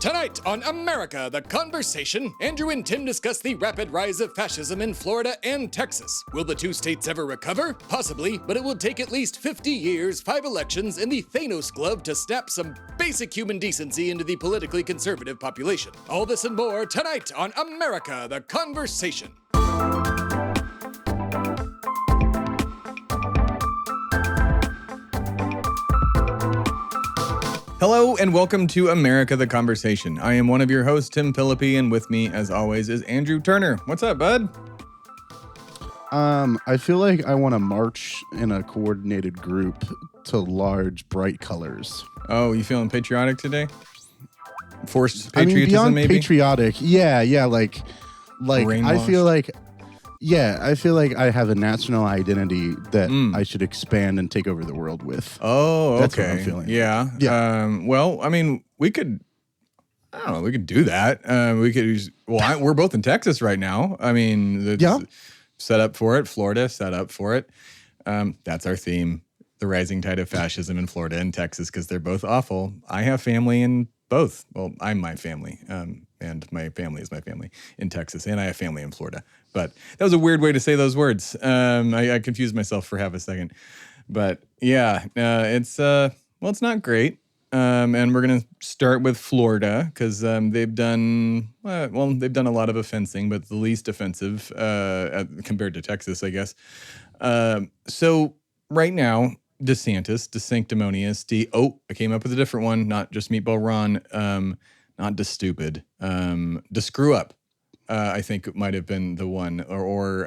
Tonight on America, the Conversation, Andrew and Tim discuss the rapid rise of fascism in Florida and Texas. Will the two states ever recover? Possibly, but it will take at least 50 years, 5 elections, and the Thanos glove to snap some basic human decency into the politically conservative population. All this and more tonight on America, the Conversation. Hello and welcome to America the Conversation. I am one of your hosts, Tim Philippi, and with me, as always, is Andrew Turner. What's up, bud? I feel like I want to march in a coordinated group to large, bright colors. Oh, you feeling patriotic today? Forced patriotism, beyond maybe? Patriotic, yeah, like I feel like I have a national identity that I should expand and take over the world with. Oh, okay. That's what I'm feeling. Yeah. Well, I mean, we could do that. We're both in Texas right now. I mean, it's set up for it. Florida set up for it. That's our theme, the rising tide of fascism in Florida and Texas, because they're both awful. I have family in both. Well, I'm my family, and my family is my family in Texas, and I have family in Florida. But that was a weird way to say those words. I confused myself for half a second. But yeah, it's not great. And we're gonna start with Florida because they've done a lot of offensing, but the least offensive compared to Texas, I guess. So right now, DeSantis, DeSanctimonious, I came up with a different one, not just Meatball Ron, not DeStupid, DeScrew-Up. I think it might have been the one, or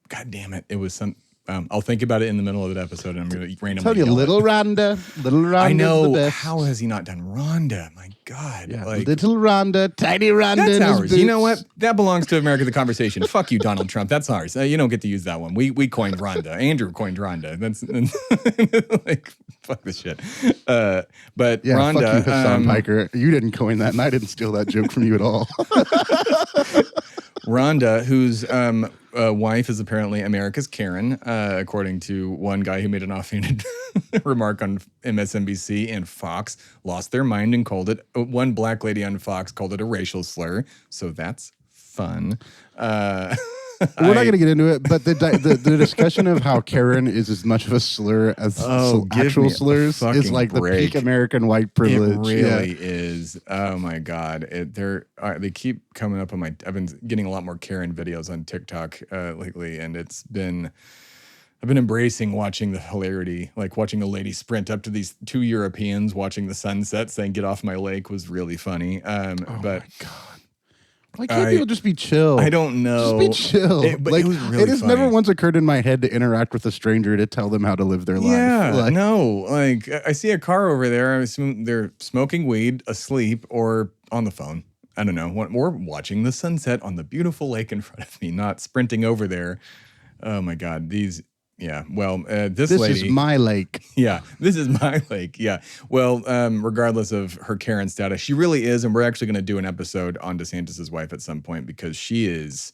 God damn it, it was some. I'll think about it in the middle of the episode, and I'm going to randomly tell you, Little Rhonda. I know. The best. How has he not done Rhonda? My God. Yeah, Little Rhonda, Tiny Rhonda. That's ours. You know what? That belongs to America the Conversation. Fuck you, Donald Trump. That's ours. You don't get to use that one. We coined Rhonda. Andrew coined Rhonda. That's like, fuck this shit. But yeah, Rhonda. Fuck you, Hassan Piker. You didn't coin that, and I didn't steal that joke from you at all. Rhonda, whose wife is apparently America's Karen, according to one guy who made an offhanded remark on MSNBC, and Fox lost their mind and called it, one black lady on Fox called it a racial slur. So that's fun. We're not going to get into it, but the discussion of how Karen is as much of a slur as actual slurs is like break. The peak American white privilege. It really is. Oh my God. They keep coming up on I've been getting a lot more Karen videos on TikTok lately, and I've been embracing watching the hilarity, like watching a lady sprint up to these two Europeans watching the sunset saying, "Get off my lake," was really funny. Oh my God. Why can't people just be chill? I don't know. Just be chill. It was really it has funny. never once occurred in my head to interact with a stranger to tell them how to live their life. Yeah, no. Like, I see a car over there. I assume they're smoking weed, asleep, or on the phone. I don't know. Or watching the sunset on the beautiful lake in front of me, not sprinting over there. Oh, my God. Yeah, well, this lady... This is my lake. Yeah, this is my lake, yeah. Well, regardless of her Karen status, she really is, and we're actually going to do an episode on DeSantis' wife at some point because she is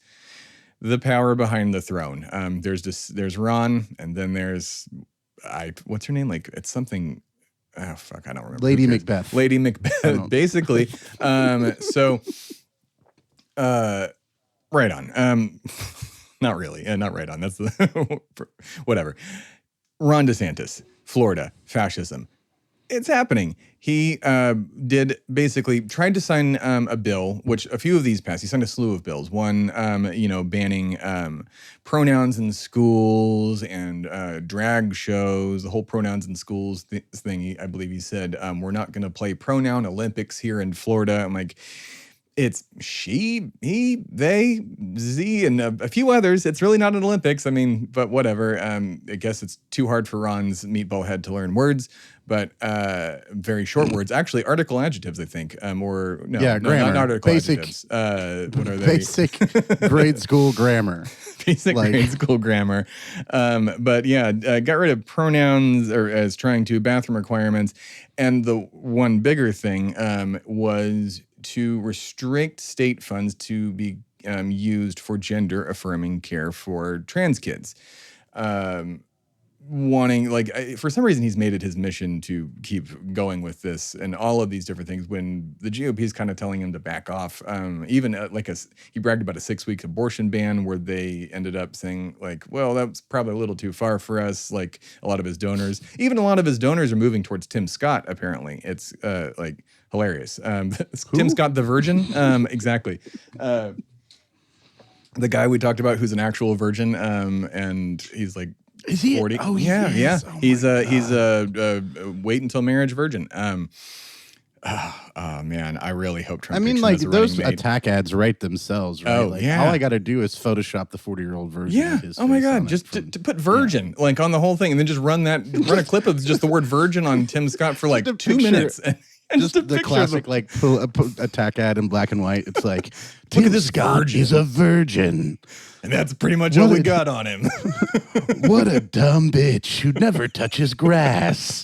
the power behind the throne. There's Ron, and then there's... what's her name? Like, it's something... Oh, fuck, I don't remember. Lady Macbeth. Lady Macbeth, basically. Right on. Not really. Not right on. That's the whatever. Ron DeSantis, Florida, fascism. It's happening. He tried to sign a bill, which a few of these passed. He signed a slew of bills. One, banning pronouns in schools and drag shows, the whole pronouns in schools thing. I believe he said, we're not going to play pronoun Olympics here in Florida. I'm like, it's she, he, they, Z, and a few others. It's really not an Olympics. I mean, but whatever. I guess it's too hard for Ron's meatball head to learn words, but very short words. Actually, article adjectives, I think. Grammar. Not article adjectives. What are they? Basic grade school grammar. Basic grade school grammar. But yeah, got rid of pronouns as trying to bathroom requirements. And the one bigger thing was to restrict state funds to be used for gender-affirming care for trans kids. wanting, like, for some reason, he's made it his mission to keep going with this and all of these different things when the GOP is kind of telling him to back off. Even he bragged about a 6-week abortion ban where they ended up saying, like, well, that's probably a little too far for us. Like, a lot of his donors are moving towards Tim Scott, apparently. It's like hilarious. Tim Scott, the virgin. Exactly. The guy we talked about who's an actual virgin, and he's like, is he 40? Oh, yeah, yeah. Oh, he's a wait until marriage virgin. Oh man, I really hope Trump. I mean, like, those attack ads write themselves, right? Oh, like, yeah. All I got to do is Photoshop the 40-year-old virgin. Yeah. Oh my God, just to put virgin like on the whole thing, and then just run a clip of just the word virgin on Tim Scott for like 2 minutes. And just the classic like attack ad in black and white. It's like, look at this Scott virgin. Is a virgin. And that's pretty much all we got on him. What a dumb bitch who never touches grass.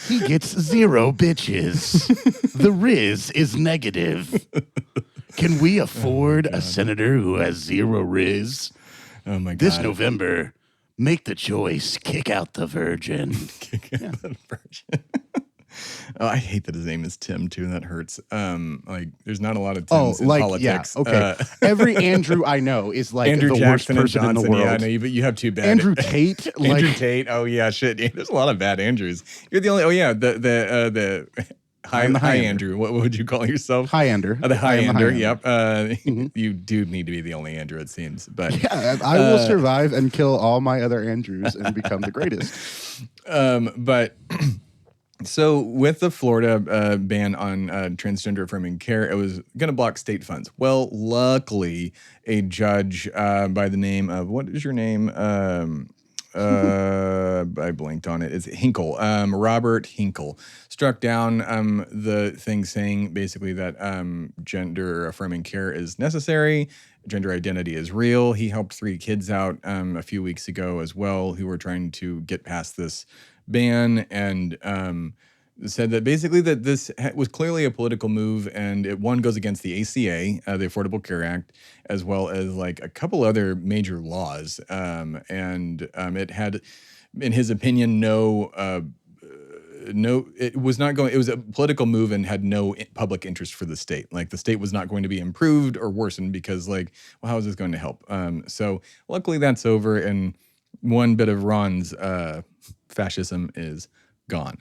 He gets 0 bitches. The Riz is negative. Can we afford a senator who has 0 Riz? Oh my God. This November, make the choice. Kick out the virgin. Kick out the virgin. Oh, I hate that his name is Tim too. That hurts. Like, there's not a lot of Tims in politics. Yeah, okay. Every Andrew I know is like Andrew the Jackson worst person and Johnson, in the world. Yeah, I know you, but you have two bad. Andrew Tate. Andrew Tate. Oh yeah, shit. Yeah, there's a lot of bad Andrews. You're the only. Oh yeah, the high Andrew. What would you call yourself? High Ander. The high Ander. Yep. You do need to be the only Andrew, it seems. But yeah, I will survive and kill all my other Andrews and become the greatest. But. So with the Florida ban on transgender affirming care, it was going to block state funds. Well, luckily, a judge by the name of, what is your name? I blanked on it. It's Hinkle. Robert Hinkle struck down the thing saying basically that gender affirming care is necessary. Gender identity is real. He helped 3 kids out a few weeks ago as well who were trying to get past this ban, and said that basically that this was clearly a political move, and it goes against the ACA, the Affordable Care Act, as well as like a couple other major laws, and it had, in his opinion, it was not going. It was a political move and had no public interest for the state. Like, the state was not going to be improved or worsened because, like, well, how is this going to help? So luckily that's over, and one bit of Ron's fascism is gone.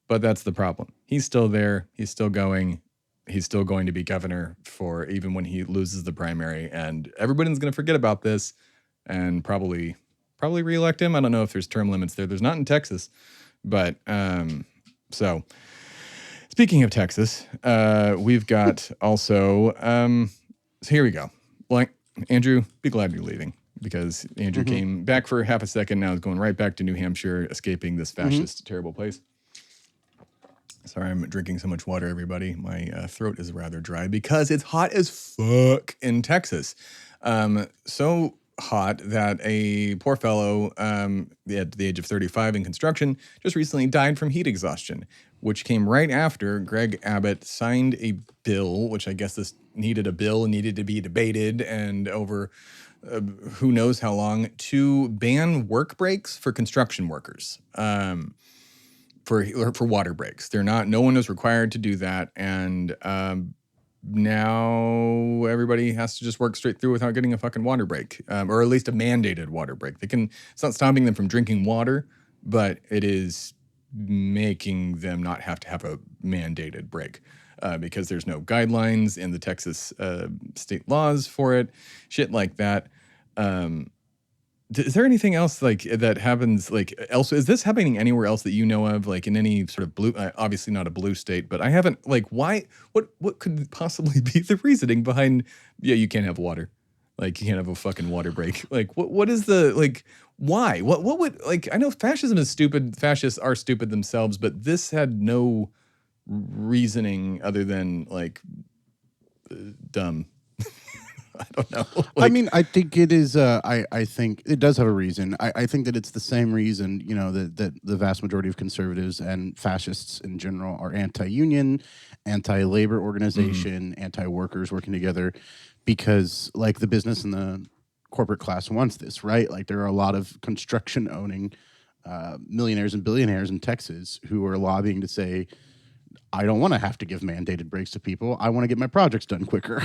But that's the problem. He's still there. He's still going. He's still going to be governor for even when he loses the primary, and everybody's going to forget about this and probably reelect him. I don't know if there's term limits there. There's not in Texas. But so speaking of Texas, we've got also, so here we go. Like, Andrew, be glad you're leaving, because Andrew came back for half a second. Now is going right back to New Hampshire, escaping this fascist, terrible place. Sorry, I'm drinking so much water, everybody. My throat is rather dry because it's hot as fuck in Texas. So hot that a poor fellow at the age of 35 in construction just recently died from heat exhaustion, which came right after Greg Abbott signed a bill, which I guess this needed to be debated and over who knows how long, to ban work breaks for construction workers. For water breaks. No one is required to do that. And now everybody has to just work straight through without getting a fucking water break, or at least a mandated water break. It's not stopping them from drinking water, but it is making them not have to have a mandated break because there's no guidelines in the Texas state laws for it, shit like that. Is there anything else like that happens like else? Is this happening anywhere else that you know of, like in any sort of blue, obviously not a blue state, but I haven't, like, why, what could possibly be the reasoning behind, yeah, you can't have water. Like, you can't have a fucking water break. Like, what is the, like, why? What would, like, I know fascism is stupid. Fascists are stupid themselves, but this had no reasoning other than like dumb. I don't know. I mean, I think it is. I think it does have a reason. I think that it's the same reason, you know, that the vast majority of conservatives and fascists in general are anti-union, anti-labor organization, anti-workers working together, because like the business and the corporate class wants this, right? Like there are a lot of construction owning millionaires and billionaires in Texas who are lobbying to say, I don't want to have to give mandated breaks to people. I want to get my projects done quicker.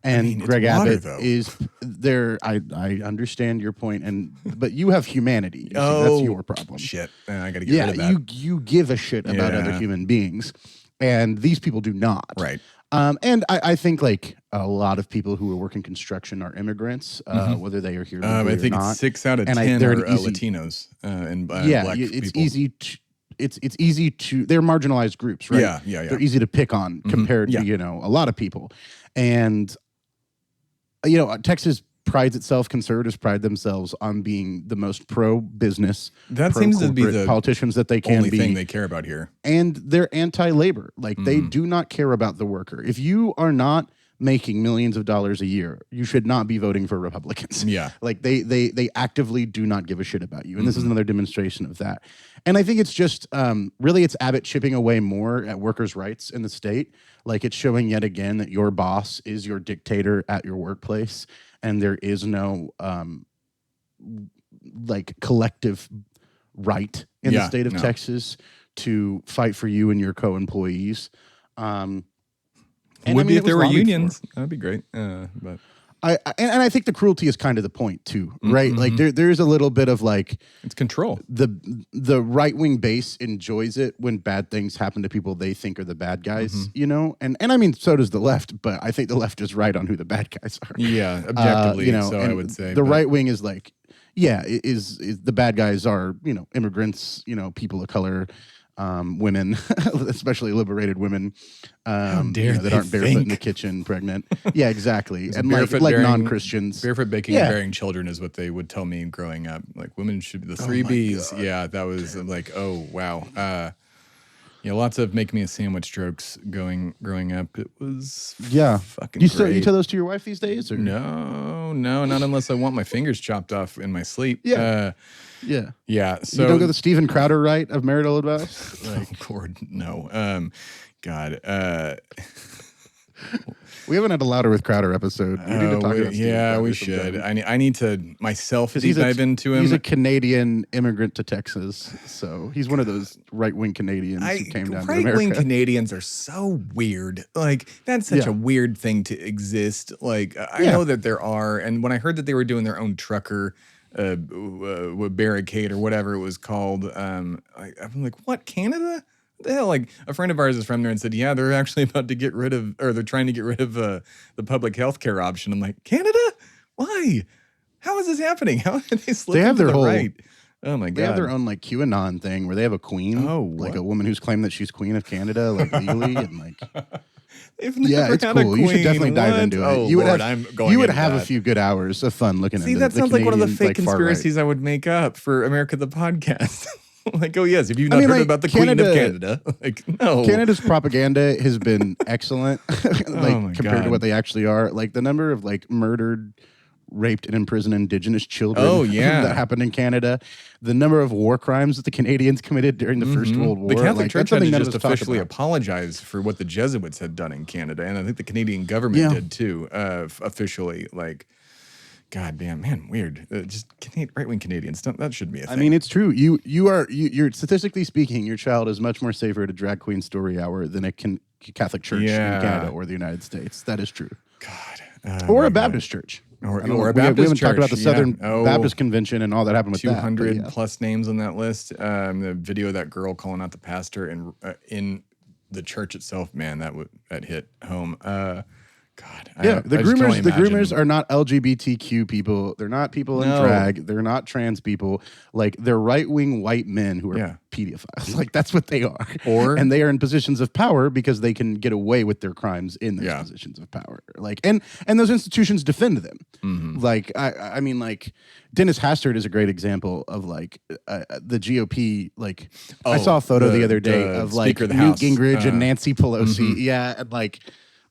And Greg Abbott is there. I understand your point, but you have humanity. That's your problem. Shit. I got to get rid of that. You give a shit about other human beings, and these people do not. Right. And I think like a lot of people who work in construction are immigrants, whether they are here legally I think or not. It's 6 out of 10 are Latinos and black it's people. easy to. It's easy to, they're marginalized groups, right? Yeah. They're easy to pick on compared to, a lot of people. And, Texas prides itself, conservatives pride themselves on being the most pro-business, that seems to be the politicians that they can only be. thing they care about here. And they're anti-labor. Like they do not care about the worker. If you are not making millions of dollars a year, you should not be voting for Republicans. Yeah. Like they actively do not give a shit about you. And this is another demonstration of that. And I think it's just really it's Abbott chipping away more at workers' rights in the state. Like it's showing yet again that your boss is your dictator at your workplace and there is no like collective right in the state of Texas to fight for you and your co-employees. Would be if there were unions. That'd be great. But I think the cruelty is kind of the point too, right? Like there's a little bit of like it's control. The right wing base enjoys it when bad things happen to people they think are the bad guys, And I mean, so does the left, but I think the left is right on who the bad guys are. Yeah, objectively, so I would say the right wing is like, is the bad guys are immigrants, people of color. Women, especially liberated women, that aren't barefoot in the kitchen, pregnant. Yeah, exactly. And like non-Christians. Barefoot baking and bearing children is what they would tell me growing up. Like women should be the 3 Bs. God. Yeah, that was like, oh, wow. Lots of make me a sandwich jokes growing up. It was fucking great. You tell those to your wife these days? Or? No, not unless I want my fingers chopped off in my sleep. Yeah. So you don't go the Steven Crowder right of marital advice? Like, Lord, no. God. We haven't had a Louder with Crowder episode. We need to talk about Steven Crowder we should. I need to myself deep dive into him. He's a Canadian immigrant to Texas, so he's one of those right-wing Canadians who came down to America. Right-wing Canadians are so weird. Like, that's such a weird thing to exist. Like, I know that there are, and when I heard that they were doing their own trucker barricade or whatever it was called, I'm like, what, Canada? What the hell? Like a friend of ours is from there and said, yeah, they're actually about to get rid of, or they're trying to get rid of the public health care option. I'm like, Canada? Why? How is this happening? How did they slip into the right? Oh my God. They have their own like QAnon thing where they have a queen, like a woman who's claimed that she's queen of Canada, like legally, and like. It's cool. You should definitely dive into it. You would have a few good hours of fun looking at it. See, that sounds like one of the fake conspiracies I would make up for America the podcast. Like, oh yes, if you've not heard about the Queen of Canada, like no. Canada's propaganda has been excellent, compared to what they actually are. Like the number of like murdered, raped, and imprisoned Indigenous children that happened in Canada, the number of war crimes that the Canadians committed during the First World War. The Catholic Church had to just officially apologize for what the Jesuits had done in Canada, and I think the Canadian government did too, officially. Like, God damn, man, weird. Just right-wing Canadians, that shouldn't be a thing. I mean, it's true. You're statistically speaking, your child is much more safer at a drag queen story hour than a Catholic church in Canada or the United States. That is true. God. Or a Baptist church. Or a Baptist church. We haven't talked about the Southern Baptist Convention and all that happened with 200 plus names on that list. The video of that girl calling out the pastor in the church itself, man, that hit home. God. The groomers are not LGBTQ people. They're not people in drag. They're not trans people. Like they're right-wing white men who are pedophiles. Like that's what they are. And they are in positions of power because they can get away with their crimes in those positions of power. Like and those institutions defend them. Mm-hmm. Like I mean, like Dennis Hastert is a great example of like the GOP. Like I saw a photo the other day of like Newt Gingrich and Nancy Pelosi. Mm-hmm. Yeah, and like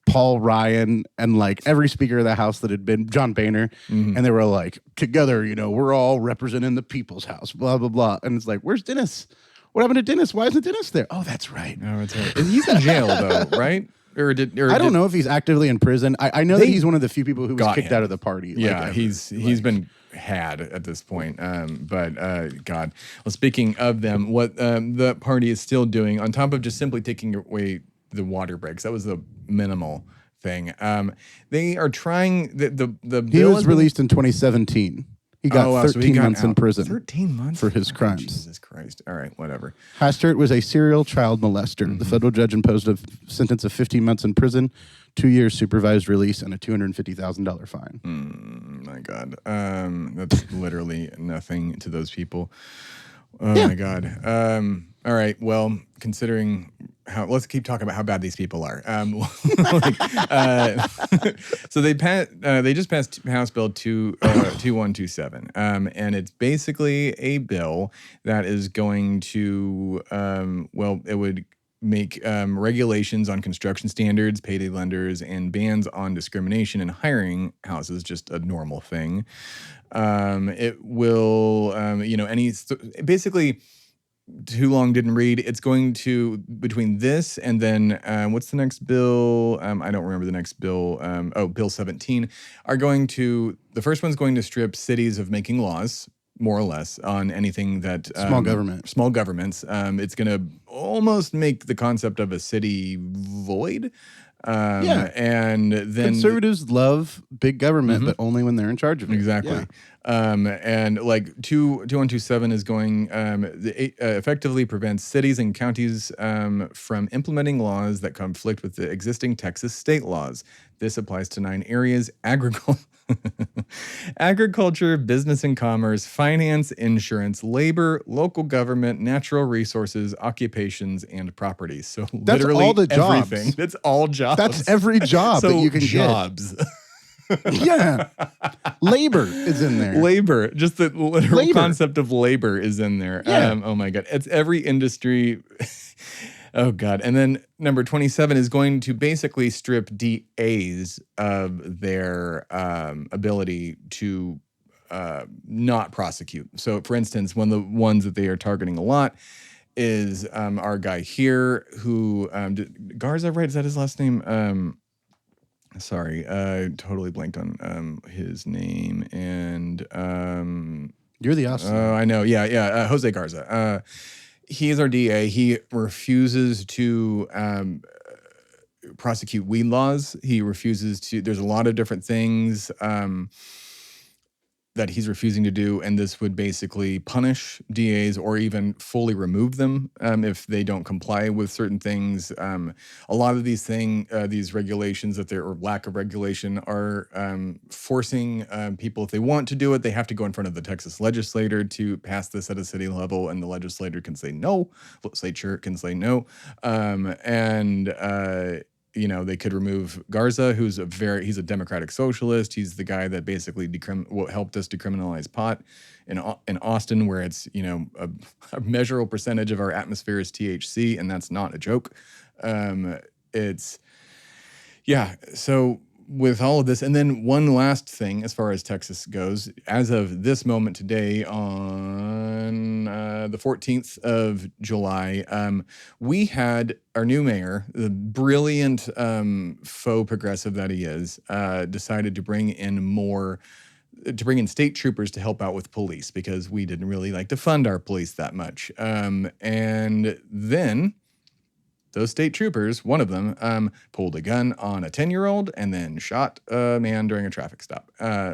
Paul Ryan and like every speaker of the House that had been John Boehner, and they were like, together, we're all representing the people's house, blah, blah, blah. And it's like, where's Dennis? What happened to Dennis? Why isn't Dennis there? Oh, that's right. Oh, that's right. He's in jail though, right? I don't know if he's actively in prison. I know that he's one of the few people who was kicked out of the party. Yeah, he's been had at this point. God. Well, speaking of them, what the party is still doing, on top of just simply taking away the water breaks, that was the minimal thing. They are trying the bill. He was released in 2017. He got 13 months in prison. 13 months for his crimes. Jesus Christ. All right, whatever. Hastert was a serial child molester. Mm-hmm. The federal judge imposed a sentence of 15 months in prison, 2 years supervised release, and a $250,000 fine. My God. That's literally nothing to those people. Oh, my God. All right. Well, considering let's keep talking about how bad these people are. So they just passed House Bill 2127, and it's basically a bill that is going to, it would make regulations on construction standards, payday lenders, and bans on discrimination in hiring houses just a normal thing. It will, basically. Too long didn't read. It's going to, between this and then what's the next bill? I don't remember the next bill. Bill 17 are going to, the first one's going to strip cities of making laws, more or less, on anything that small governments. It's going to almost make the concept of a city void. And then conservatives love big government, but only when they're in charge of it. Exactly. Yeah. And like 2127 is going effectively prevents cities and counties from implementing laws that conflict with the existing Texas state laws. This applies to 9 areas: agriculture, business and commerce, finance, insurance, labor, local government, natural resources, occupations, and property. So that's literally all the jobs. Everything. That's all jobs. That's every job that you can jobs. get. Yeah. Labor is in there. Labor. Just the literal concept of labor is in there. Yeah. Oh my God. It's every industry. Oh God. And then number 27 is going to basically strip DAs of their ability to not prosecute. So for instance, one of the ones that they are targeting a lot is our guy here who, Garza, right? Is that his last name? Sorry, I totally blanked on his name. And you're the awesome. I know. Yeah. Jose Garza. He is our DA. He refuses to prosecute weed laws. He refuses to. There's a lot of different things that he's refusing to do, and this would basically punish DAs or even fully remove them if they don't comply with certain things. A lot of these regulations or lack of regulation are forcing people, if they want to do it, they have to go in front of the Texas legislature to pass this at a city level, and the legislator can say no. Legislature can say no, they could remove Garza, who's he's a democratic socialist. He's the guy that basically helped us decriminalize pot in Austin, where it's, a measurable percentage of our atmosphere is THC, and that's not a joke. So with all of this, and then one last thing as far as Texas goes, as of this moment today on the 14th of July, we had our new mayor, the brilliant faux progressive that he is, decided to bring in state troopers to help out with police because we didn't really like to fund our police that much. And then those state troopers, one of them, pulled a gun on a 10-year-old and then shot a man during a traffic stop.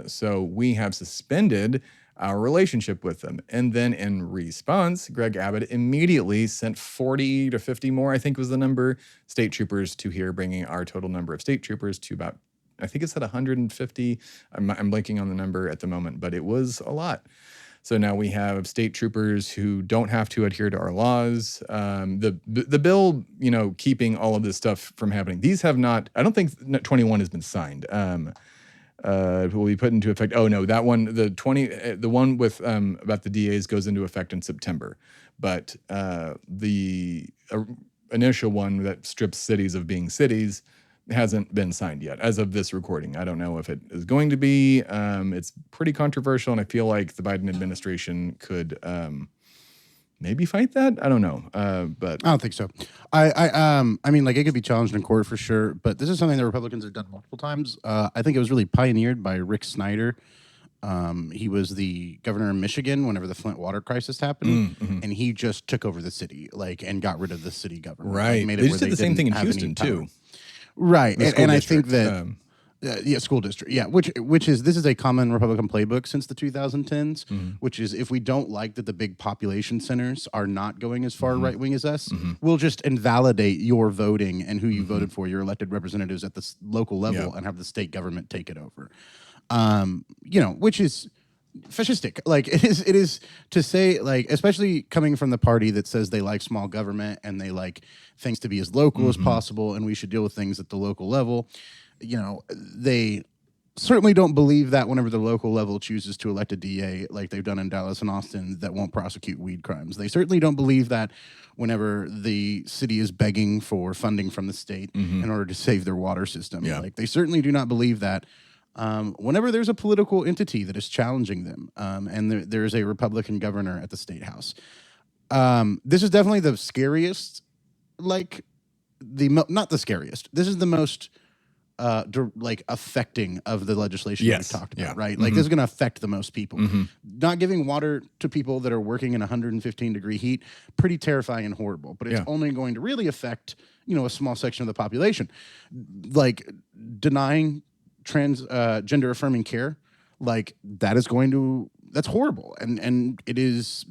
So we have suspended our relationship with them. And then in response, Greg Abbott immediately sent 40 to 50 more, I think was the number, state troopers to here, bringing our total number of state troopers to about, I think it's at 150. I'm blanking on the number at the moment, but it was a lot. So now we have state troopers who don't have to adhere to our laws. The bill, keeping all of this stuff from happening. These have not. I don't think 21 has been signed. Will be put into effect. Oh no, that one, the one with about the DAs goes into effect in September. But the initial one that strips cities of being cities hasn't been signed yet as of this recording. I don't know if it is going to be. It's pretty controversial, and I feel like the Biden administration could maybe fight that. I don't know, but I don't think so. I mean, like, it could be challenged in court for sure, but this is something that Republicans have done multiple times. I think it was really pioneered by Rick Snyder. He was the governor of Michigan whenever the Flint water crisis happened, and he just took over the city, like, and got rid of the city government. right. Like, made it They where just did the same thing in Houston too. Right, The school and I district, think that yeah, school district, yeah, which is this is a common Republican playbook since the 2010s, which is if we don't like that the big population centers are not going as far right wing as us, we'll just invalidate your voting and who you voted for, your elected representatives at the local level, and have the state government take it over. You know, which is fascistic. Like, it is to say, like, especially coming from the party that says they like small government and they like things to be as local as possible, and we should deal with things at the local level. You know, they certainly don't believe that whenever the local level chooses to elect a DA like they've done in Dallas and Austin that won't prosecute weed crimes. They certainly don't believe that whenever the city is begging for funding from the state in order to save their water system. Yeah. Like, they certainly do not believe that whenever there's a political entity that is challenging them, and there is a Republican governor at the state house. This is definitely the scariest, like, not the scariest. This is the most like affecting of the legislation we've talked about, right? Like, this is going to affect the most people. Not giving water to people that are working in 115-degree heat, pretty terrifying and horrible. But it's only going to really affect, you know, a small section of the population. Like, denying gender affirming care, like, that's horrible, and it is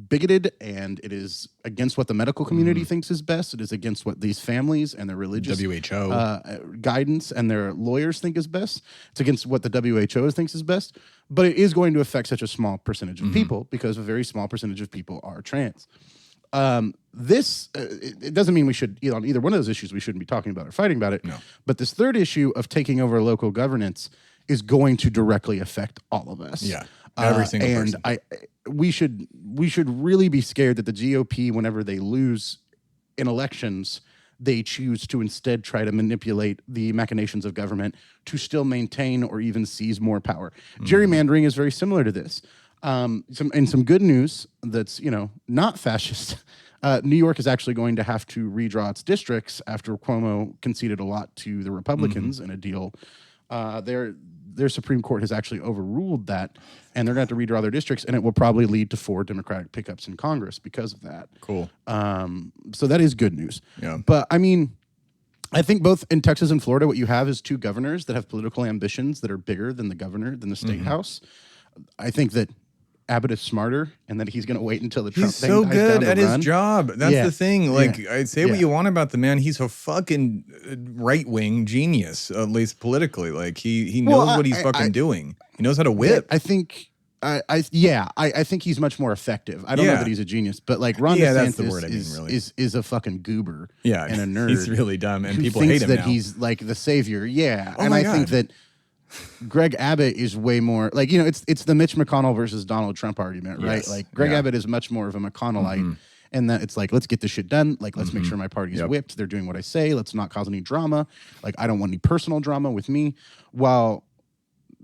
bigoted, and it is against what the medical community thinks is best. It is against what these families and their religious WHO guidance and their lawyers think is best. It's against what the WHO thinks is best, but it is going to affect such a small percentage of people, because a very small percentage of people are trans. It doesn't mean we should, on either one of those issues, we shouldn't be talking about or fighting about it. No. But this third issue of taking over local governance is going to directly affect all of us. Yeah, every single person. And we should really be scared that the GOP, whenever they lose in elections, they choose to instead try to manipulate the machinations of government to still maintain or even seize more power. Gerrymandering is very similar to this. Some good news that's, you know, not fascist. New York is actually going to have to redraw its districts after Cuomo conceded a lot to the Republicans in a deal. Their Supreme Court has actually overruled that, and they're going to have to redraw their districts, and it will probably lead to 4 Democratic pickups in Congress because of that. Cool. So that is good news. Yeah. But I mean, I think both in Texas and Florida, what you have is 2 governors that have political ambitions that are bigger than the state house. I think that Abbott is smarter, and that he's going to wait until the Trump thing dies down to run. He's so good at his job. That's the thing. Like, I say what you want about the man. He's a fucking right-wing genius, at least politically. Like, he knows what he's fucking doing. He knows how to whip. I think... I think he's much more effective. I don't know that he's a genius, but like Ron DeSantis that's the word I mean, really. is a fucking goober. Yeah, and a nerd. He's really dumb, and who people thinks hate him that now. he's like the savior. Yeah, Oh and my I God. think that Greg Abbott is way more like, you know, it's the Mitch McConnell versus Donald Trump argument, right? Yes. Like, Greg Abbott is much more of a McConnellite. And that it's like, let's get this shit done. Like, let's make sure my party's whipped. They're doing what I say. Let's not cause any drama. Like, I don't want any personal drama with me. While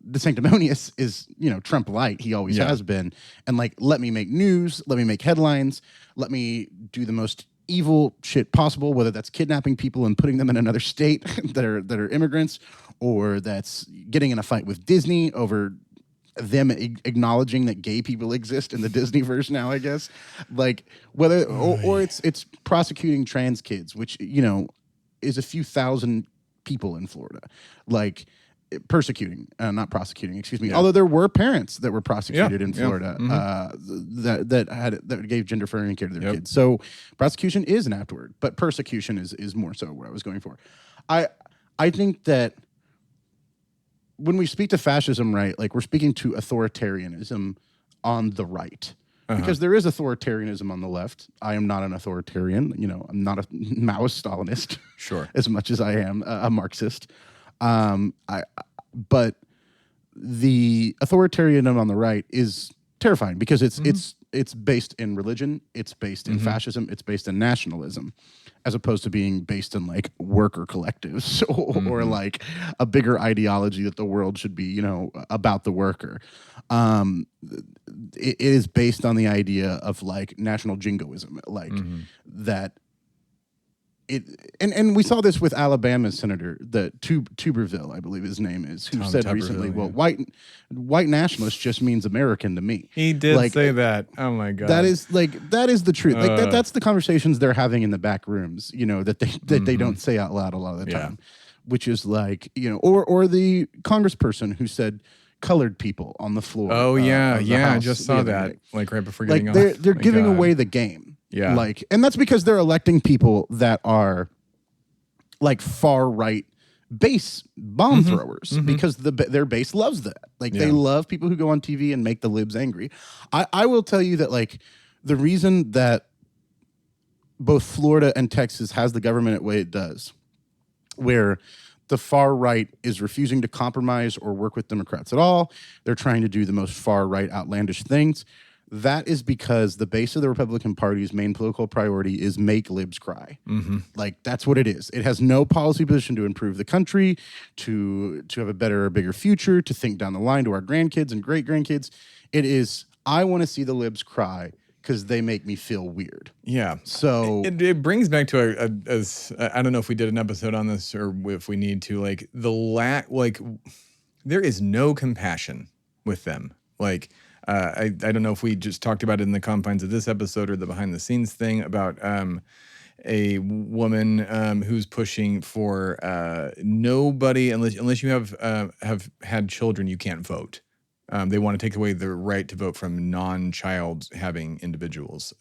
the sanctimonious is, you know, Trump light. He always has been. And like, let me make news. Let me make headlines. Let me do the most evil shit possible, whether that's kidnapping people and putting them in another state that are immigrants, or that's getting in a fight with Disney over them acknowledging that gay people exist in the Disneyverse now, I guess. Like, whether or it's prosecuting trans kids, which, you know, is a few thousand people in Florida. Like, not prosecuting, excuse me. Although there were parents that were prosecuted in Florida that gave gender affirming care to their kids. So prosecution is an apt word, but persecution is more so what I was going for. I think that when we speak to fascism, right, like, we're speaking to authoritarianism on the right. Because there is authoritarianism on the left. I am not an authoritarian. You know, I'm not a Maoist Stalinist. Sure. As much as I am a Marxist. But the authoritarianism on the right is terrifying because it's based in religion, it's based in fascism, it's based in nationalism. as opposed to being based in like worker collectives or like a bigger ideology that the world should be, about the worker. It is based on the idea of like national jingoism, like that. And we saw this with Alabama's senator, Tuberville, I believe his name is, who said recently, well, white nationalist just means American to me. He did say that. Oh my God. That is the truth. Like that's the conversations they're having in the back rooms, that they don't say out loud a lot of the time, which is like, or the congressperson who said colored people on the floor. Oh yeah. I just saw that like right before getting off. They're giving away the game. Yeah. Like, and that's because they're electing people that are like far right base bomb throwers because their base loves that. Like they love people who go on TV and make the libs angry. I will tell you that like the reason that both Florida and Texas has the government the way it does, where the far right is refusing to compromise or work with Democrats at all. They're trying to do the most far right outlandish things. That is because the base of the Republican Party's main political priority is make libs cry. Like, that's what it is. It has no policy position to improve the country, to have a better or bigger future, to think down the line to our grandkids and great-grandkids. It is, I want to see the libs cry because they make me feel weird. Yeah. So it brings back to I don't know if we did an episode on this or if we need to, like, there is no compassion with them. Like, I don't know if we just talked about it in the confines of this episode or the behind the scenes thing about a woman who's pushing for nobody unless you have had children, you can't vote. They want to take away the right to vote from non-child having individuals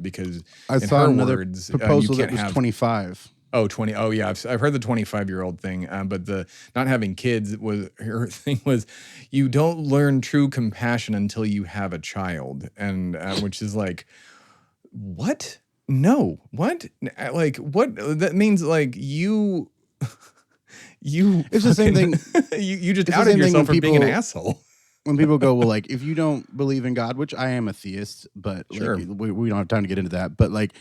because I saw another proposal that was 25. Oh, 20. Oh, yeah. I've heard the 25-year-old thing, but the not having kids her thing was you don't learn true compassion until you have a child, and which is like, what? No, what? Like, what? That means like you. It's the same thing. You just outed yourself for being an asshole. When people go, well, like, if you don't believe in God, which I am a theist, but sure. Like, we don't have time to get into that. But like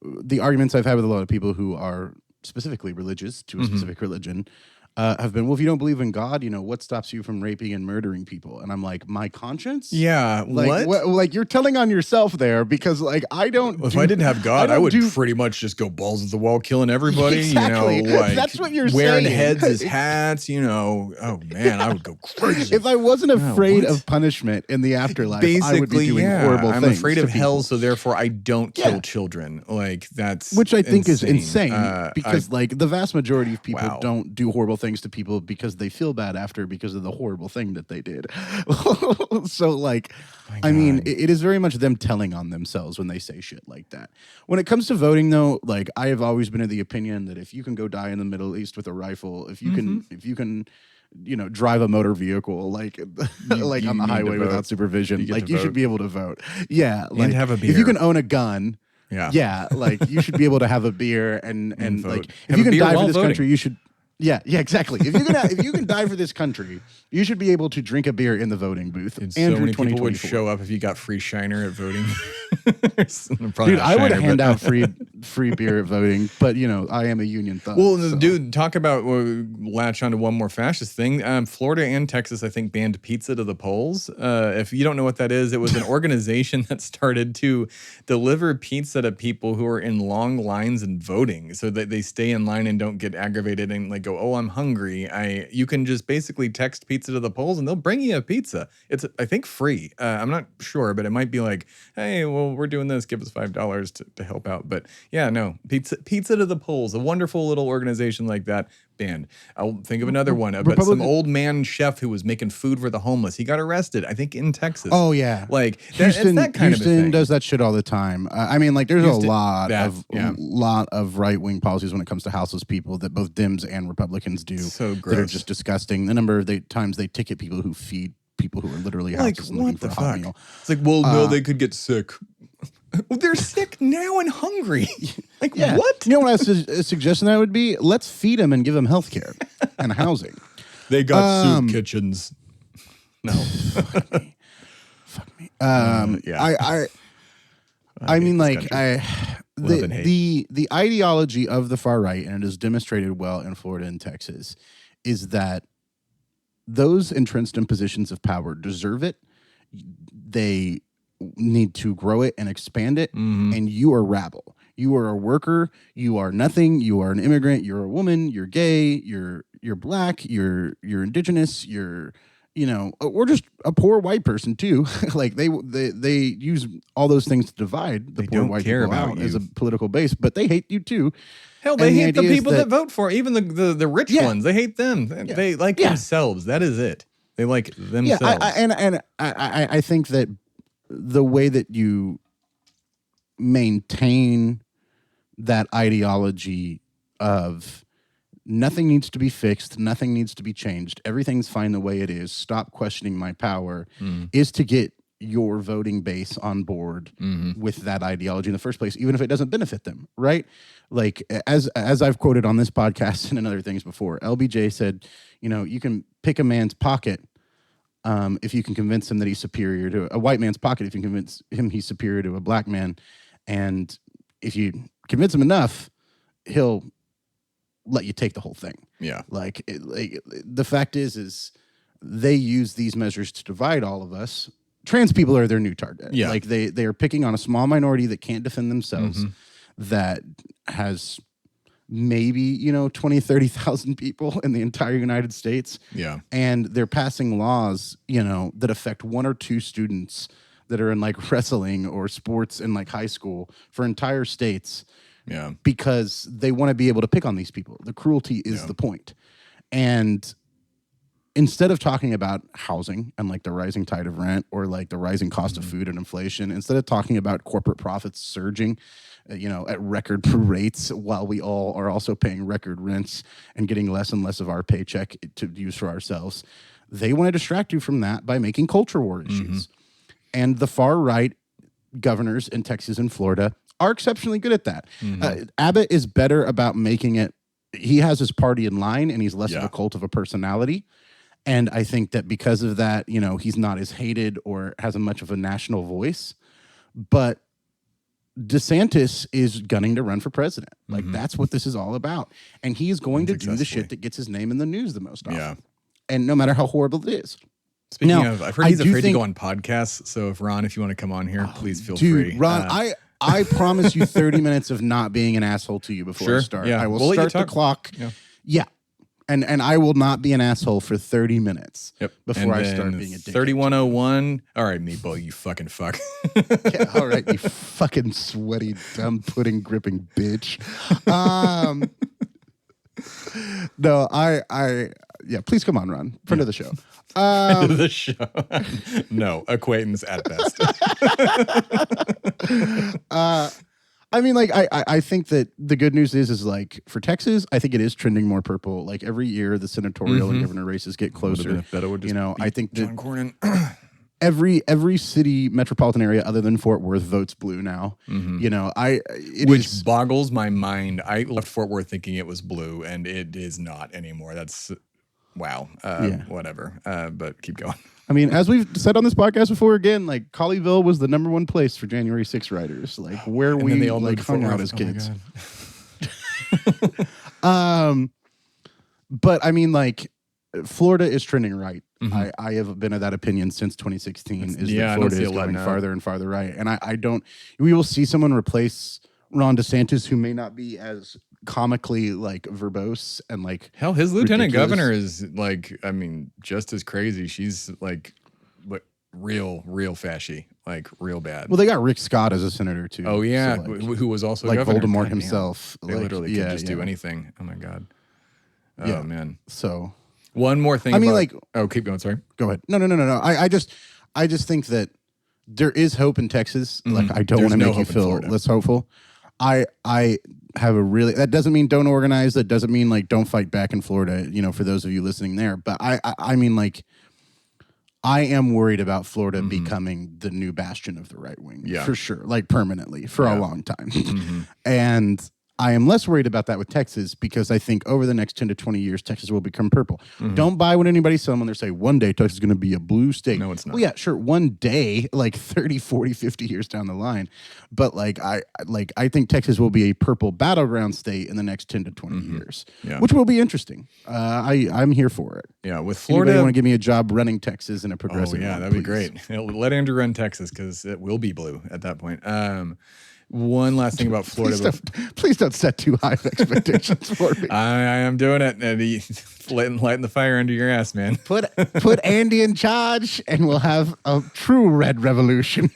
the arguments I've had with a lot of people who are specifically religious to a specific religion have been, well, if you don't believe in God, what stops you from raping and murdering people? And I'm like, my conscience? Yeah. Like, what? Like, you're telling on yourself there because, like, I don't. Well, if I didn't have God, I would pretty much just go balls to the wall, killing everybody. Exactly. Like that's what you're wearing saying. Heads as hats. Oh man, I would go crazy. If I wasn't afraid of punishment in the afterlife, basically, I would be doing horrible things. I'm afraid of hell, so therefore I don't kill children. Like that's which I think is insane because like the vast majority of people don't do horrible things to people because they feel bad after because of the horrible thing that they did. So like, I mean, it is very much them telling on themselves when they say shit like that. When it comes to voting though, like I have always been of the opinion that if you can go die in the Middle East with a rifle, if you can drive a motor vehicle like like on the highway without supervision, you should be able to vote. Yeah, like and have a beer. If you can own a gun, yeah, like you should be able to have a beer and like if you can die for this country, you should. Yeah, exactly. If you can die for this country, you should be able to drink a beer in the voting booth. And so many people would show up if you got free Shiner at voting. Dude, I would hand out free beer at voting, but I am a union thug. Well, so. Dude, talk about latch onto one more fascist thing. Florida and Texas, I think, banned pizza to the polls. If you don't know what that is, it was an organization that started to deliver pizza to people who are in long lines and voting, so that they stay in line and don't get aggravated and like go, oh, I'm hungry. You can just basically text pizza to the polls and they'll bring you a pizza. It's, I think, free. I'm not sure, but it might be like, hey, well, we're doing this. Give us $5 to help out. But yeah, no, pizza to the polls. A wonderful little organization like that banned. I'll think of another one. But some old man chef who was making food for the homeless. He got arrested, I think, in Texas. Oh yeah, like Houston, that kind of a thing. Does that shit all the time. I mean, like, there's a lot of right wing policies when it comes to houseless people that both Dems and Republicans do. So gross. That are just disgusting. The number of times they ticket people who feed people who are literally houseless and looking for a hot meal. It's like, well, no, they could get sick. They're sick now and hungry. Like, what? You know what a suggestion that would be? Let's feed them and give them health care and housing. They got soup kitchens. No. Fuck me. I mean, like, Love and hate. The ideology of the far right, and it is demonstrated well in Florida and Texas, is that those entrenched in positions of power deserve it. They need to grow it and expand it, and you are rabble. You are a worker. You are nothing. You are an immigrant. You're a woman. You're gay. You're black. You're indigenous. You're or just a poor white person too. Like they use all those things to divide the poor white people out as a political base, but they hate you too. Hell, they hate the people that vote for it. Even the rich ones. They hate them. They like themselves. That is it. They like themselves. Yeah, I think that the way that you maintain that ideology of nothing needs to be fixed, nothing needs to be changed, everything's fine the way it is, stop questioning my power, is to get your voting base on board with that ideology in the first place, even if it doesn't benefit them, right? Like, as I've quoted on this podcast and in other things before, LBJ said, you can pick a man's pocket if you can convince him that he's superior to a white man's pocket, if you can convince him he's superior to a black man, and if you convince him enough, he'll let you take the whole thing. Yeah. Like the fact is they use these measures to divide all of us. Trans people are their new target. Yeah. Like they are picking on a small minority that can't defend themselves, that has maybe, 20, 30,000 people in the entire United States. Yeah. And they're passing laws, that affect one or two students that are in like wrestling or sports in like high school for entire states. Yeah. Because they want to be able to pick on these people. The cruelty is the point. And instead of talking about housing and like the rising tide of rent or like the rising cost of food and inflation, instead of talking about corporate profits surging, at record rates while we all are also paying record rents and getting less and less of our paycheck to use for ourselves, they want to distract you from that by making culture war issues. And the far right governors in Texas and Florida are exceptionally good at that. Abbott is better about making it. He has his party in line, and he's less of a cult of a personality. And I think that because of that, he's not as hated or has a much of a national voice. But DeSantis is gunning to run for president. Like, that's what this is all about. And he is going to do the shit that gets his name in the news the most often. Yeah. And no matter how horrible it is. Speaking of, I've heard he's afraid to go on podcasts. So if Ron, if you want to come on here, please feel free. Ron, I promise you 30 minutes of not being an asshole to you before I start. Yeah. I will start the clock. Yeah. And I will not be an asshole for 30 minutes before I start being a dick. 3101. All right, Meatball, you fucking fuck. Yeah, all right, you fucking sweaty, dumb pudding gripping bitch. No, yeah, please come on, Ron. Friend of the show. Friend of the show. No, acquaintance at best. I mean, like, I think that the good news is like for Texas, I think it is trending more purple. Like every year, the senatorial and governor races get closer. I think that John Cornyn. every city metropolitan area other than Fort Worth votes blue now. Which boggles my mind. I left Fort Worth thinking it was blue, and it is not anymore. That's wow. Whatever. But keep going. I mean, as we've said on this podcast before, again, like Colleyville was the #1 place for January 6th riders, like where we all like hung out as kids. But I mean, like Florida is trending right. I have been of that opinion since 2016. That Florida is going farther and farther right, and I don't. We will see someone replace Ron DeSantis who may not be as comically like verbose and like hell, his lieutenant governor is like, I mean, just as crazy. She's like real fashy, like real bad. Well, they got Rick Scott as a senator too. Oh yeah, so, like, who was also like governor. Voldemort himself. They literally can just do anything. Oh my god. Oh man. So one more thing. Keep going. Sorry. Go ahead. No. I just think that there is hope in Texas. Like I don't want to make you feel less hopeful. I have a really, that doesn't mean don't organize. That doesn't mean like don't fight back in Florida, for those of you listening there. But I mean, like, I am worried about Florida becoming the new bastion of the right wing. Yeah. For sure. Like permanently for a long time. And I am less worried about that with Texas because I think over the next 10 to 20 years, Texas will become purple. Don't buy what anybody's selling when they say one day Texas is going to be a blue state. No, it's not. Well, yeah, sure. One day, like 30, 40, 50 years down the line. But I think Texas will be a purple battleground state in the next 10 to 20 years, which will be interesting. I'm here for it. Yeah, with Florida. Anybody want to give me a job running Texas in a progressive yeah, one, that'd be please? great. Let Andrew run Texas because it will be blue at that point. One last thing about Florida. Please don't set too high of expectations for me. I am doing it. And lighting the fire under your ass, man. Put Andy in charge, and we'll have a true red revolution.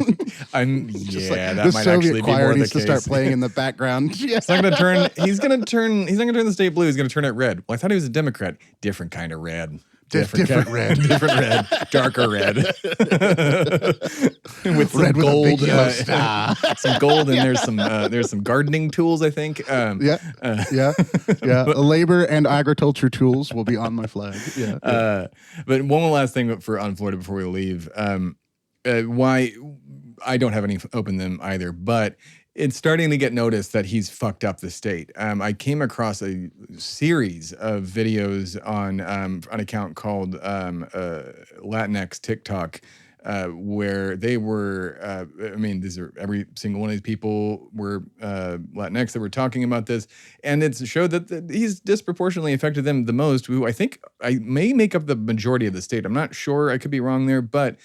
That might Soviet actually be more the needs case. to start playing in the background. Yeah. It's not going to turn. He's not going to turn the state blue. He's going to turn it red. Well, I thought he was a Democrat. Different kind of red. Different red. Different red. Darker red. With some Red with gold. a big yellow star. Some gold, and there's some gardening tools, I think. Yeah. Labor and agriculture tools will be on my flag. Yeah. But one last thing on Florida before we leave. Why I don't have any open them either, but it's starting to get noticed that he's fucked up the state. I came across a series of videos on an account called Latinx TikTok, where they were, every single one of these people were Latinx that were talking about this, and it showed that he's disproportionately affected them the most, who I think I may make up the majority of the state. I'm not sure. I could be wrong there, but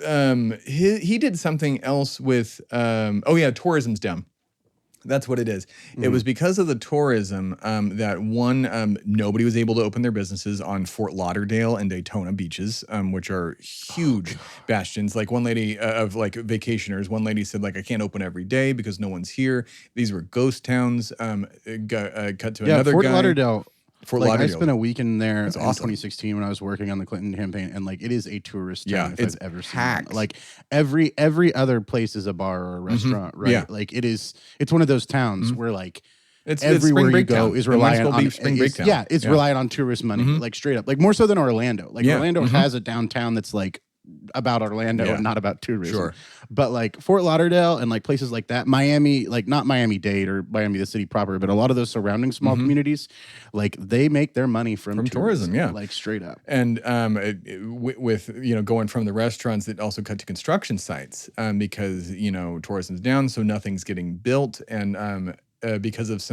he did something else with tourism's down. That's what it is. It was because of the tourism that nobody was able to open their businesses on Fort Lauderdale and Daytona beaches, which are huge bastions. Like one lady of like vacationers, one lady said like, I can't open every day because no one's here. These were ghost towns. Cut to another Fort guy. Lauderdale. Fort Lauderdale. I spent a week in there in awesome. 2016 when I was working on the Clinton campaign, and like it is a tourist town if it's I've ever packed. seen one. Like every other place is a bar or a restaurant, right? Yeah. Like it's one of those towns where like It's everywhere spring you break go town. is It might as reliant well be on spring break town. Yeah, it's reliant on tourist money, like straight up, like more so than Orlando. Like Orlando has a downtown that's like about Orlando and not about tourism. Sure. But like Fort Lauderdale and like places like that, Miami, like not Miami-Dade or Miami the city proper, but a lot of those surrounding small communities, like they make their money from tourism, like straight up. And with going from the restaurants, it also cut to construction sites because tourism's down, so nothing's getting built, and because of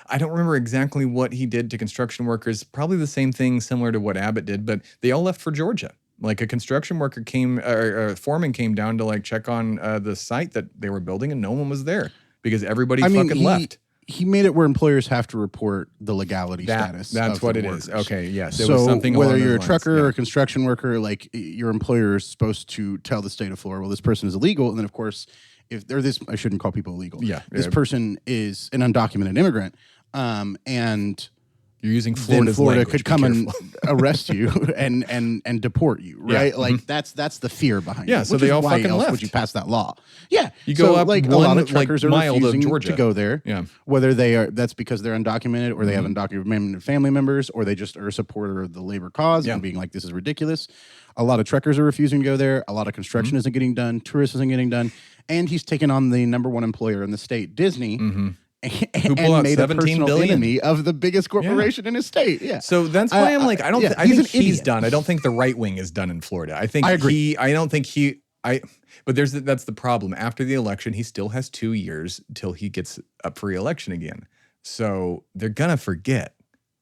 I don't remember exactly what he did to construction workers. Probably the same thing, similar to what Abbott did, but they all left for Georgia. Like a construction worker a foreman came down to like check on the site that they were building, and no one was there because everybody left. He made it where employers have to report the legality status. That's what it is. Okay, yes. It so was something whether along you're a those trucker lines, or a construction worker, like your employer is supposed to tell the state of Florida, well, this person is illegal, and then of course, I shouldn't call people illegal. Yeah, this person is an undocumented immigrant, and you're using Florida's Florida language. could come and arrest you and deport you, right? Yeah. Like that's the fear behind it. Yeah, so which they is all why fucking else left. would you pass that law? Yeah, You go up like a one, lot of truckers like, are mile to refusing Georgia. to go there. Yeah. Whether that's because they're undocumented or they have undocumented family members or they just are a supporter of the labor cause and being like, this is ridiculous. A lot of truckers are refusing to go there. A lot of construction isn't getting done. Tourists isn't getting done. And he's taken on the number one employer in the state, Disney. Who pull out made a $17 personal billion enemy of the biggest corporation in his state. Yeah. So that's why I'm like, I think he's idiot. done. I don't think the right wing is done in Florida. I think I agree. but that's the problem. After the election, he still has 2 years till he gets up for re-election again. So they're gonna forget.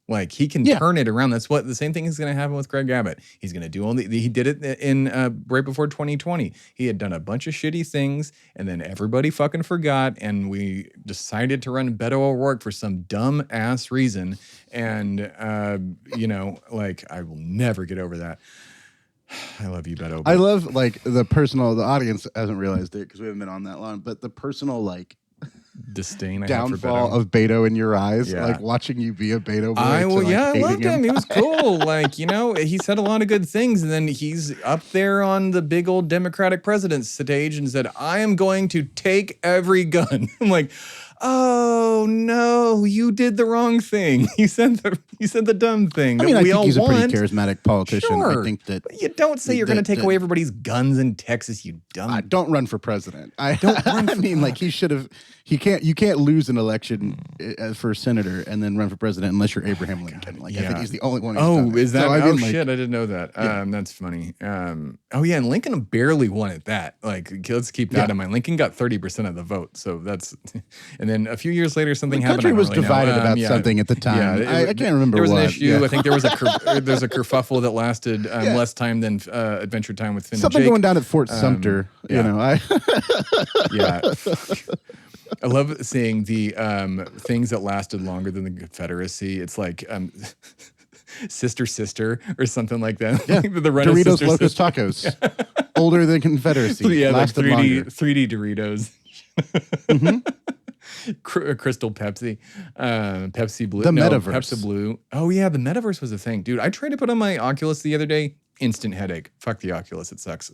Like he can turn it around. That's what the same thing is going to happen with Greg Abbott. He's going to do he did it in right before 2020. He had done a bunch of shitty things, and then everybody fucking forgot, and we decided to run Beto O'Rourke for some dumb ass reason. And like I will never get over that. I love you, Beto. I love like the audience hasn't realized it because we haven't been on that long, but the personal like disdain downfall of Beto in your eyes, like watching you be a Beto boy. I loved him. He was cool. Like, he said a lot of good things, and then he's up there on the big old Democratic president's stage and said, I am going to take every gun. I'm like, oh no, you did the wrong thing. You said the dumb thing. I mean, I think he's a pretty charismatic politician. Sure. I think that. But you don't say you're going to take away everybody's guns in Texas, you dumb. Don't run for president. I mean, like he should have. You can't lose an election for senator and then run for president unless you're Abraham Lincoln. Like I think he's the only one. Oh, is that? So, shit! I didn't know that. Yeah. That's funny. Oh yeah, and Lincoln barely won at that. Like let's keep that in mind. Lincoln got 30% of the vote, so that's. And then a few years later, something happened. The country was divided about something at the time. Yeah, I can't remember. There was an issue. Yeah. I think there was there's a kerfuffle that lasted less time than Adventure Time with Finn. Something and Jake. going down at Fort Sumter. Yeah. I love seeing the things that lasted longer than the Confederacy. It's like Sister or something like that. Yeah. Like the Doritos Locust Tacos. Yeah. Older than Confederacy. Yeah, like lasted longer. 3D Doritos. Crystal Pepsi. Pepsi Blue. The Metaverse. Pepsi Blue. Oh yeah, the Metaverse was a thing. Dude, I tried to put on my Oculus the other day. Instant headache. Fuck the Oculus. It sucks.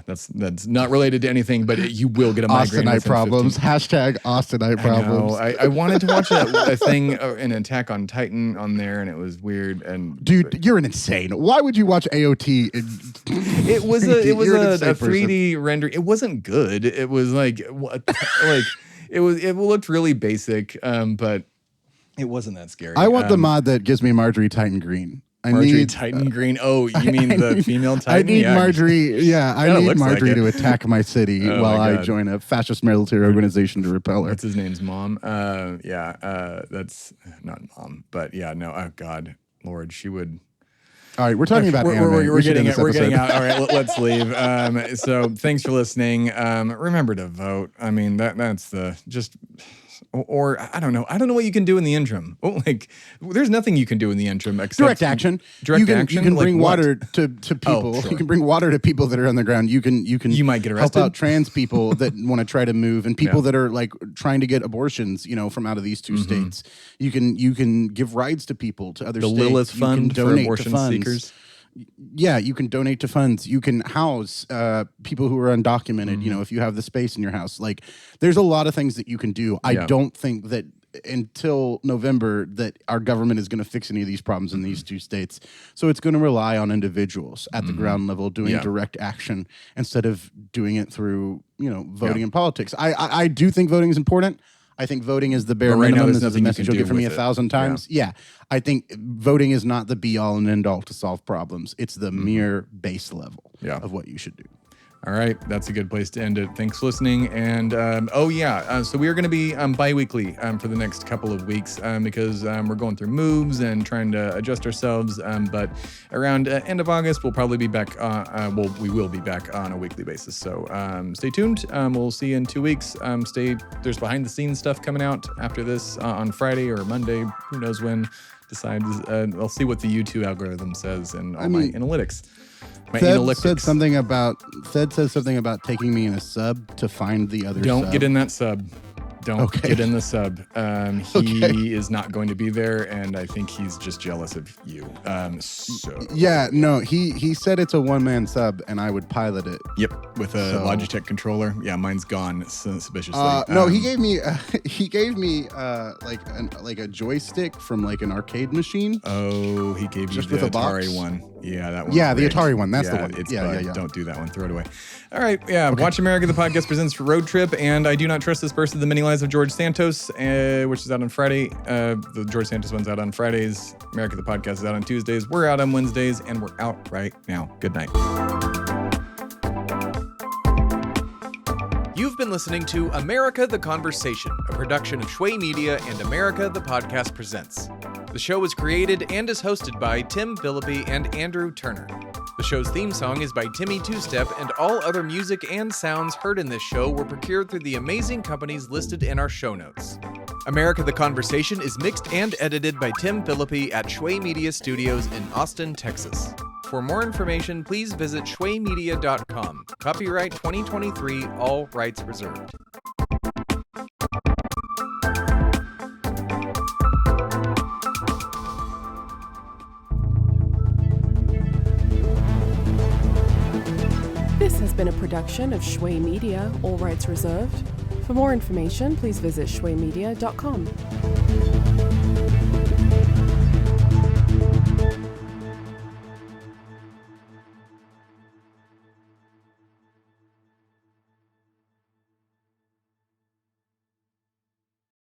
That's not related to anything, but you will get a migraine. Austenite problems. Hashtag Austenite problems. I wanted to watch a thing, an Attack on Titan on there, and it was weird. And dude, you're insane. Why would you watch AOT? It was a 3D render. It wasn't good. It was like it looked really basic, but it wasn't that scary. I want the mod that gives me Marjorie Titan Green. Marjorie Titan Green. Oh, you mean the female Titan? I need Marjorie. Yeah, I need Marjorie to attack my city while I join a fascist military organization to repel her. What's his name's mom? That's not mom, but yeah, no. Oh God, Lord, she would. All right, we're talking about anime. We're getting out. All right, let's leave. So thanks for listening. Remember to vote. I mean, that's the just. Or I don't know. I don't know what you can do in the interim. Oh, like, there's nothing you can do in the interim except direct action. You can bring water to people. Oh, sure. You can bring water to people that are on the ground. You might get arrested. Help out trans people that want to try to move and people that are like trying to get abortions. From out of these two states. You can give rides to people to other states. The Lilith Fund for abortion seekers. Yeah, you can donate to funds. You can house people who are undocumented, if you have the space in your house. Like, there's a lot of things that you can do. I don't think that until November that our government is going to fix any of these problems in these two states. So it's going to rely on individuals at the ground level doing direct action instead of doing it through, voting in politics. I do think voting is important. I think voting is the bare minimum. This is a message you'll get from me 1,000 times. Yeah. I think voting is not the be-all and end-all to solve problems. It's the mere base level of what you should do. All right, that's a good place to end it. Thanks for listening. And so we are going to be bi-weekly for the next couple of weeks because we're going through moves and trying to adjust ourselves. But around end of August, we'll probably be back. We will be back on a weekly basis. So stay tuned. We'll see you in 2 weeks. There's behind-the-scenes stuff coming out after this on Friday or Monday. Who knows when? I'll see what the YouTube algorithm says and all my analytics. Fed said something about taking me in a sub to find the other. Don't get in that sub. Don't get in the sub. He is not going to be there, and I think he's just jealous of you. He said it's a one-man sub, and I would pilot it. Yep, with a Logitech controller. Yeah, mine's gone suspiciously. No, he gave me like a joystick from like an arcade machine. Oh, he gave you the Atari one. Yeah, that one. Yeah, the Atari one. That's the one. Yeah. Don't do that one. Throw it away. All right. Yeah. Okay. Watch America, the podcast presents Road Trip, and I Do Not Trust This Person, The Many Lives of George Santos, which is out on Friday. The George Santos one's out on Fridays. America, the podcast is out on Tuesdays. We're out on Wednesdays, and we're out right now. Good night. You've been listening to America the Conversation, a production of Shway Media and America the Podcast Presents. The show was created and is hosted by Tim Phillippe and Andrew Turner. The show's theme song is by Timmy Two Step, and all other music and sounds heard in this show were procured through the amazing companies listed in our show notes. America the Conversation is mixed and edited by Tim Phillippe at Shway Media Studios in Austin, Texas. For more information, please visit shwaymedia.com. Copyright 2023, all rights reserved. This has been a production of Shway Media, all rights reserved. For more information, please visit shwaymedia.com.